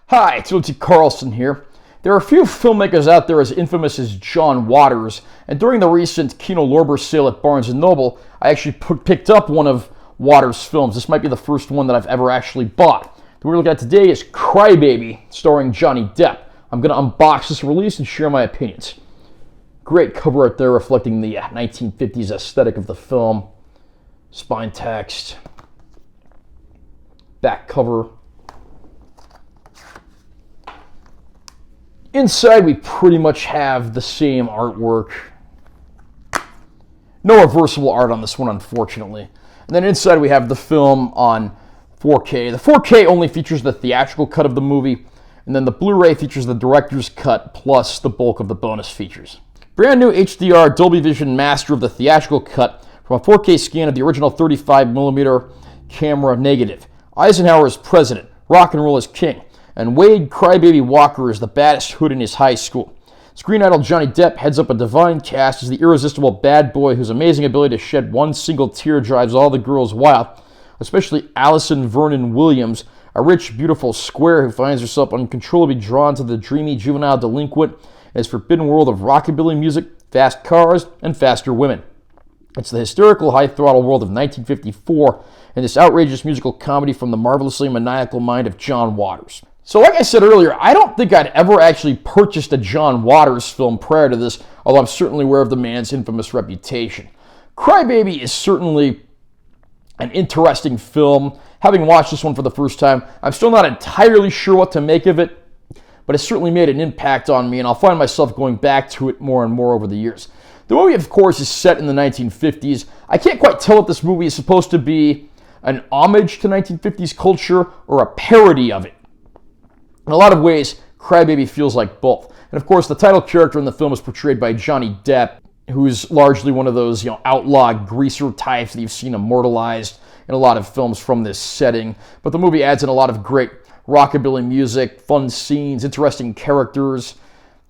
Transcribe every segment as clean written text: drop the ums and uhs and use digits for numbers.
Hi, it's T. Carlson here. There are a few filmmakers out there as infamous as John Waters, and during the recent Kino Lorber sale at Barnes & Noble, I actually picked up one of Waters' films. This might be the first one that I've ever actually bought. The one we're looking at today is Cry Baby, starring Johnny Depp. I'm going to unbox this release and share my opinions. Great cover art there reflecting the 1950s aesthetic of the film. Spine text. Back cover. Inside, we pretty much have the same artwork. No reversible art on this one, unfortunately. And then inside, we have the film on 4K. The 4K only features the theatrical cut of the movie, and then the Blu-ray features the director's cut plus the bulk of the bonus features. Brand new HDR Dolby Vision master of the theatrical cut from a 4K scan of the original 35mm camera negative. Eisenhower is president, rock and roll is king, and Wade Crybaby Walker is the baddest hood in his high school. Screen idol Johnny Depp heads up a divine cast as the irresistible bad boy whose amazing ability to shed one single tear drives all the girls wild, especially Allison Vernon Williams, a rich, beautiful square who finds herself uncontrollably drawn to the dreamy juvenile delinquent in his forbidden world of rockabilly music, fast cars, and faster women. It's the hysterical, high-throttle world of 1954 and this outrageous musical comedy from the marvelously maniacal mind of John Waters. So like I said earlier, I don't think I'd ever actually purchased a John Waters film prior to this, although I'm certainly aware of the man's infamous reputation. Cry Baby is certainly an interesting film. Having watched this one for the first time, I'm still not entirely sure what to make of it, but it certainly made an impact on me, and I'll find myself going back to it more and more over the years. The movie, of course, is set in the 1950s. I can't quite tell if this movie is supposed to be an homage to 1950s culture or a parody of it. In a lot of ways, Cry Baby feels like both. And of course, the title character in the film is portrayed by Johnny Depp, who's largely one of those, outlaw greaser types that you've seen immortalized in a lot of films from this setting. But the movie adds in a lot of great rockabilly music, fun scenes, interesting characters.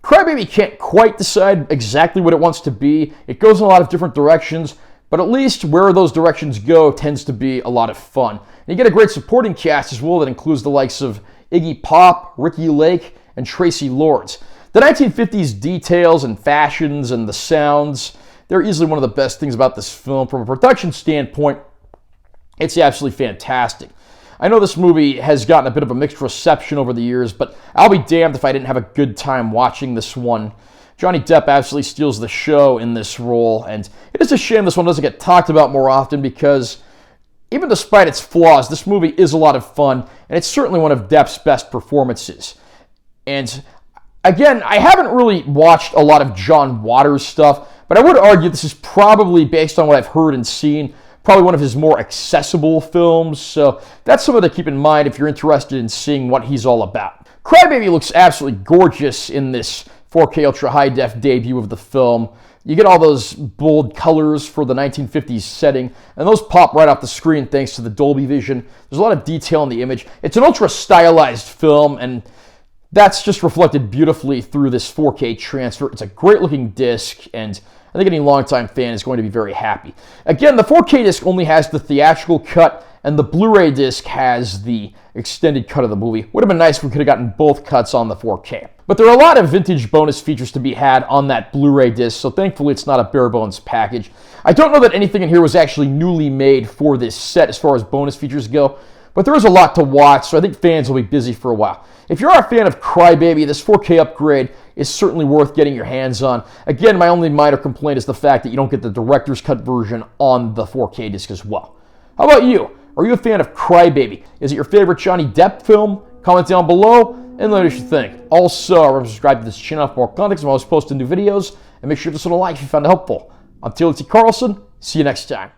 Cry Baby can't quite decide exactly what it wants to be. It goes in a lot of different directions, but at least where those directions go tends to be a lot of fun. And you get a great supporting cast as well that includes the likes of Iggy Pop, Ricky Lake, and Tracy Lords. The 1950s details and fashions and the sounds, they're easily one of the best things about this film. From a production standpoint, it's absolutely fantastic. I know this movie has gotten a bit of a mixed reception over the years, but I'll be damned if I didn't have a good time watching this one. Johnny Depp absolutely steals the show in this role, and it is a shame this one doesn't get talked about more often because even despite its flaws, this movie is a lot of fun, and it's certainly one of Depp's best performances. And again, I haven't really watched a lot of John Waters stuff, but I would argue this is probably, based on what I've heard and seen, probably one of his more accessible films, so that's something to keep in mind if you're interested in seeing what he's all about. Cry Baby looks absolutely gorgeous in this 4K Ultra High Def debut of the film. You get all those bold colors for the 1950s setting, and those pop right off the screen thanks to the Dolby Vision. There's a lot of detail in the image. It's an ultra-stylized film, and that's just reflected beautifully through this 4K transfer. It's a great-looking disc, and I think any longtime fan is going to be very happy. Again, the 4K disc only has the theatrical cut, and the Blu-ray disc has the extended cut of the movie. Would have been nice if we could have gotten both cuts on the 4K. But there are a lot of vintage bonus features to be had on that Blu-ray disc, so thankfully it's not a bare-bones package. I don't know that anything in here was actually newly made for this set as far as bonus features go, but there is a lot to watch, so I think fans will be busy for a while. If you are a fan of Cry Baby, this 4K upgrade is certainly worth getting your hands on. Again, my only minor complaint is the fact that you don't get the director's cut version on the 4K disc as well. How about you? Are you a fan of Cry Baby? Is it your favorite Johnny Depp film? Comment down below and let us know what you think. Also, remember to subscribe to this channel for more content. I'm always posting new videos, and make sure to hit a like if you found it helpful. I'm T. Carlson. See you next time.